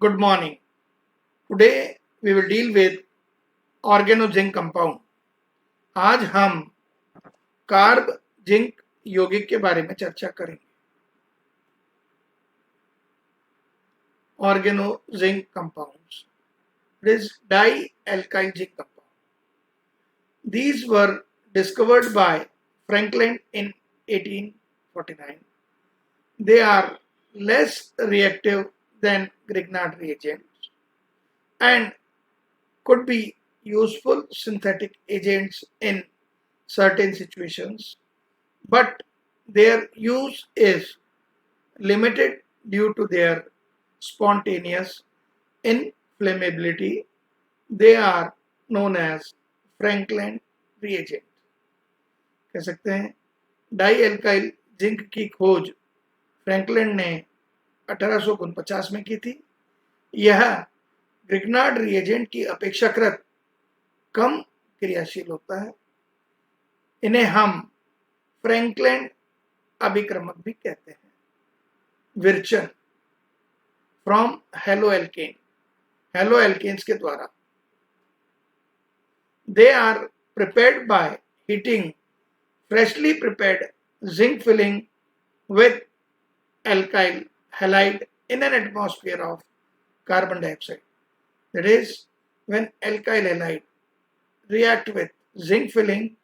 Good morning. Today we will deal with organozinc compound. आज हम carb zinc यौगिक के बारे में चर्चा करेंगे. Organozinc compounds. It is dialkyl zinc compound. These were discovered by Franklin in 1849. They are less reactive than Grignard reagents and could be useful synthetic agents in certain situations, but their use is limited due to their spontaneous inflammability. They are known as Franklin reagent. कह सकते हैं die alkyl zinc की खोज Franklin ने 1849 में की थी. यह ग्रिग्नार्ड रिएजेंट की अपेक्षाकृत कम क्रियाशील होता है. इन्हें हम फ्रैंकलिन अभिक्रमक भी कहते हैं. विरचन फ्रॉम हेलोएल्केन, हेलोएल्केन्स के द्वारा. They are prepared by heating freshly prepared zinc filling with alkyl halide in an atmosphere of carbon dioxide. That is, when alkyl halide react with zinc filling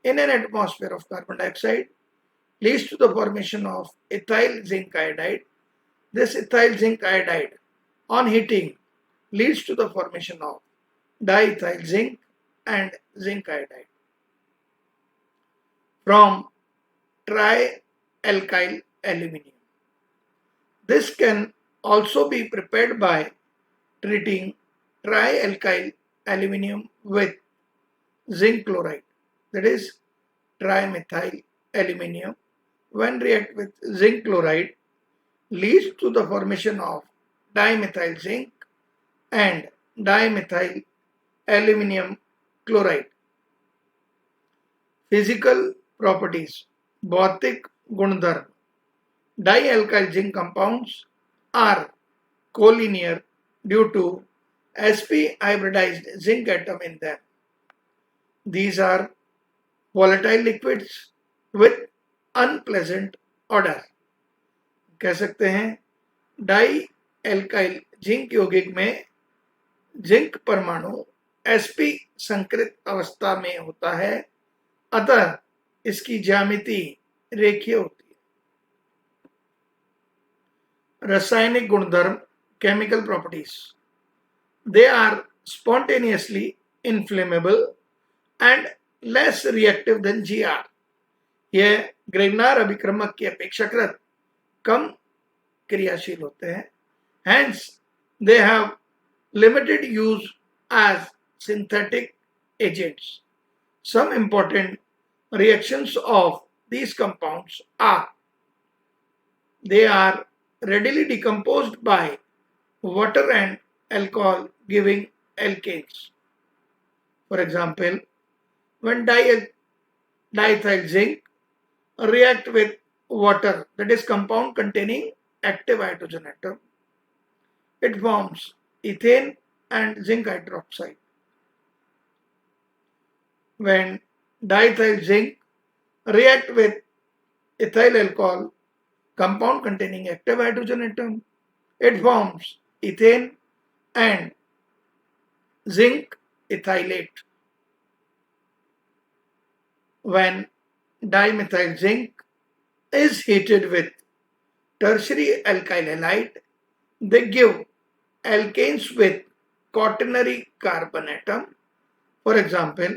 in an atmosphere of carbon dioxide leads to the formation of ethyl zinc iodide. This ethyl zinc iodide on heating leads to the formation of diethyl zinc and zinc iodide from trialkyl aluminium. This can also be prepared by treating trialkyl aluminium with zinc chloride, that is trimethyl aluminium. When react with zinc chloride leads to the formation of dimethyl zinc and dimethyl aluminium chloride. Physical properties, भौतिक गुणधर्म. Dialkyl zinc compounds are collinear due to sp hybridized zinc atom in them. These are volatile liquids with unpleasant odor. कह सकते हैं die alkyl zinc यौगिक में zinc परमाणु sp संकृत अवस्था में होता है, अतः इसकी ज्यामिति रेखीय होती है. रासायनिक गुणधर्म, chemical properties. They are spontaneously inflammable and less reactive than GR. यह ग्रिग्नार अभिक्रमक की अपेक्षाकृत कम क्रियाशील होते हैं. Hence they have limited use as synthetic agents. Some important reactions of these compounds are: they are readily decomposed by water and alcohol giving alkanes. For example, when diethyl zinc react with water, that is compound containing active hydrogen atom, it forms ethane and zinc hydroxide. When diethyl zinc react with ethyl alcohol, compound containing active hydrogen atom, it forms ethane and zinc ethylate. When dimethyl zinc is heated with tertiary alkyl halide, they give alkanes with quaternary carbon atom. For example,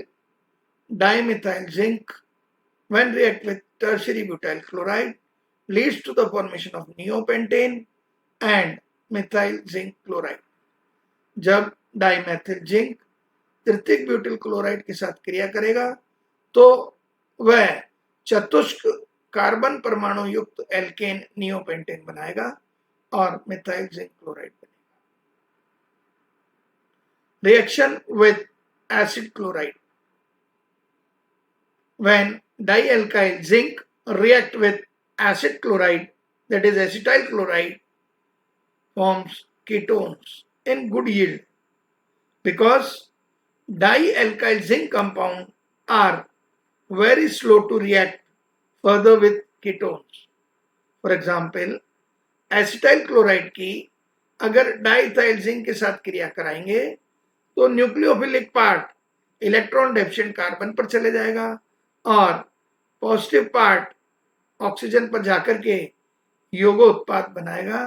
dimethyl zinc, when react with tertiary butyl chloride, leads to the formation of neopentane and methyl zinc chloride. जब dimethyl zinc तृतीयक butyl chloride के साथ क्रिया करेगा तो वह चतुष्क carbon परमाणु युक्त एल्केन नियोपेंटेन बनाएगा और मिथाइल जिंक क्लोराइड बनेगा. Reaction with acid chloride. When dialkyl zinc react with acid chloride, that is acetyl chloride, forms ketones in good yield because dialkyl zinc compounds are very slow to react further with ketones. For example acetyl chloride की अगर diethyl zinc के साथ क्रिया कराएंगे तो nucleophilic part electron deficient carbon पर चले जाएगा और पॉजिटिव पार्ट ऑक्सीजन पर जाकर के योगो उत्पाद बनाएगा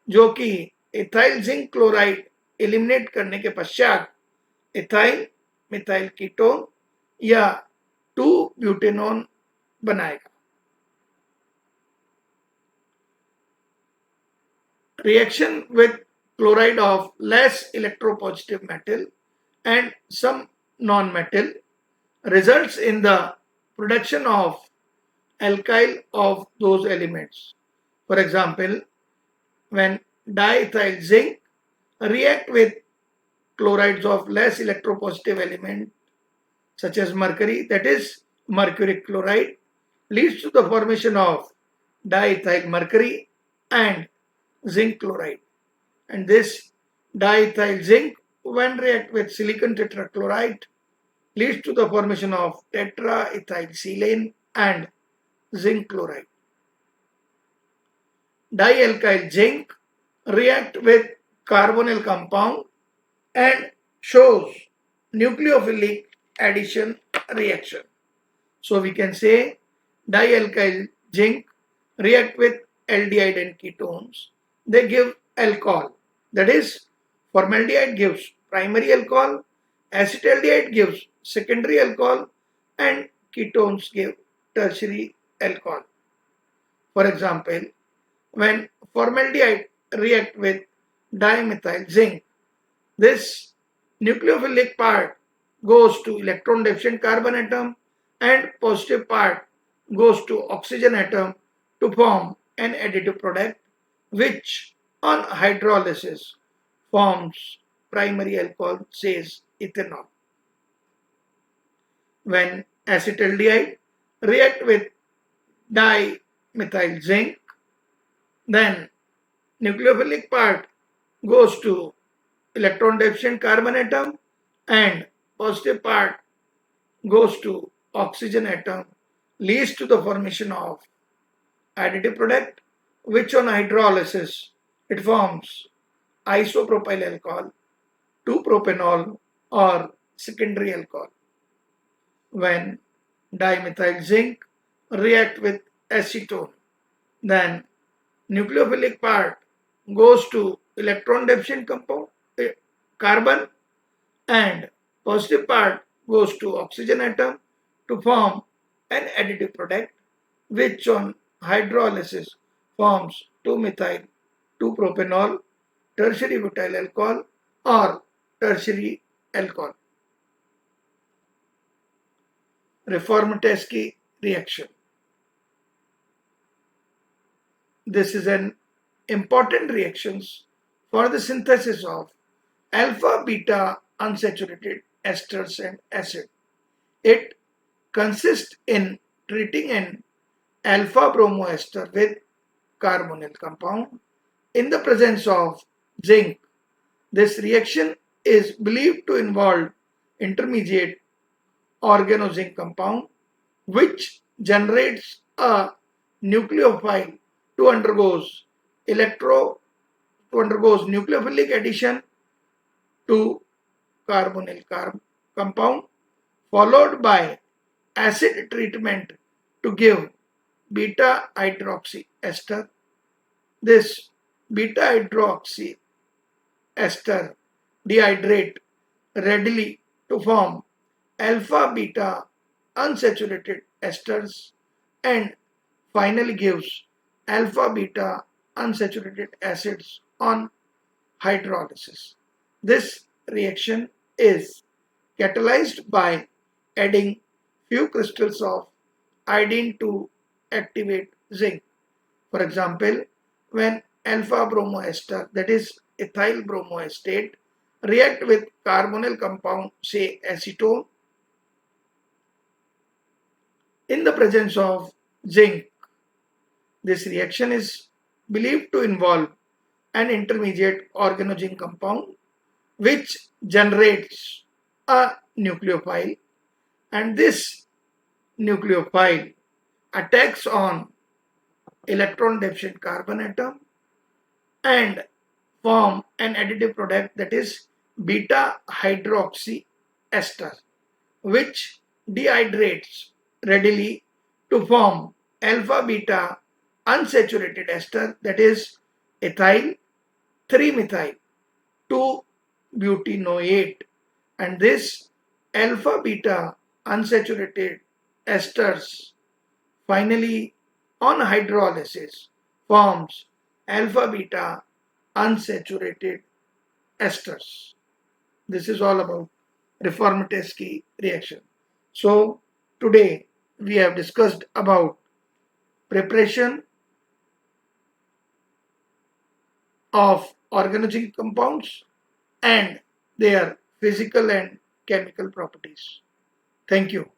जो कि इथाइल जिंक क्लोराइड एलिमिनेट करने के पश्चात इथाइल मिथाइल कीटोन या 2 ब्यूटेनॉन बनाएगा. Reaction with chloride of less electropositive metal and some non-metal results in the production of alkyl of those elements. For example, when diethyl zinc react with chlorides of less electropositive element such as mercury, that is mercuric chloride, leads to the formation of diethyl mercury and zinc chloride, and this diethyl zinc when react with silicon tetrachloride leads to the formation of tetraethylsilane and zinc chloride. Dialkyl zinc react with carbonyl compound and shows nucleophilic addition reaction. So we can say dialkyl zinc react with aldehyde and ketones. They give alcohol. That is, formaldehyde gives primary alcohol, acetaldehyde gives secondary alcohol, and ketones give tertiary alcohol. For example, when formaldehyde react with dimethyl zinc, this nucleophilic part goes to electron deficient carbon atom and positive part goes to oxygen atom to form an additive product which on hydrolysis forms primary alcohol, says ethanol. When acetaldehyde react with dimethyl zinc, then nucleophilic part goes to electron deficient carbon atom and positive part goes to oxygen atom, leads to the formation of additive product which on hydrolysis it forms isopropyl alcohol, 2-propanol or secondary alcohol. When dimethyl zinc react with acetone, then nucleophilic part goes to electron deficient compound carbon and positive part goes to oxygen atom to form an additive product which on hydrolysis forms 2-methyl 2-propanol tertiary butyl alcohol or tertiary alcohol. Reform key reaction. This is an important reactions for the synthesis of alpha beta unsaturated esters and acid. It consists in treating an alpha bromoester with carbonyl compound in the presence of zinc. This reaction is believed to involve intermediate organozinc compound which generates a nucleophile to undergoes nucleophilic addition to carbonyl compound followed by acid treatment to give beta hydroxy ester. This beta hydroxy ester dehydrate readily to form alpha beta unsaturated esters and finally gives alpha beta unsaturated acids on hydrolysis. This reaction is catalyzed by adding few crystals of iodine to activate zinc. For example, when alpha bromoester, that is ethyl bromoacetate, react with carbonyl compound, say acetone, in the presence of zinc, this reaction is believed to involve an intermediate organogen compound which generates a nucleophile, and this nucleophile attacks on electron deficient carbon atom and form an additive product, that is beta hydroxy ester, which dehydrates readily to form alpha beta unsaturated ester, that is ethyl 3-methyl 2-butanoate, and this alpha beta unsaturated esters finally on hydrolysis forms alpha beta unsaturated esters. This is all about Reformateschi reaction. So today we have discussed about preparation of organogen compounds and their physical and chemical properties. Thank you.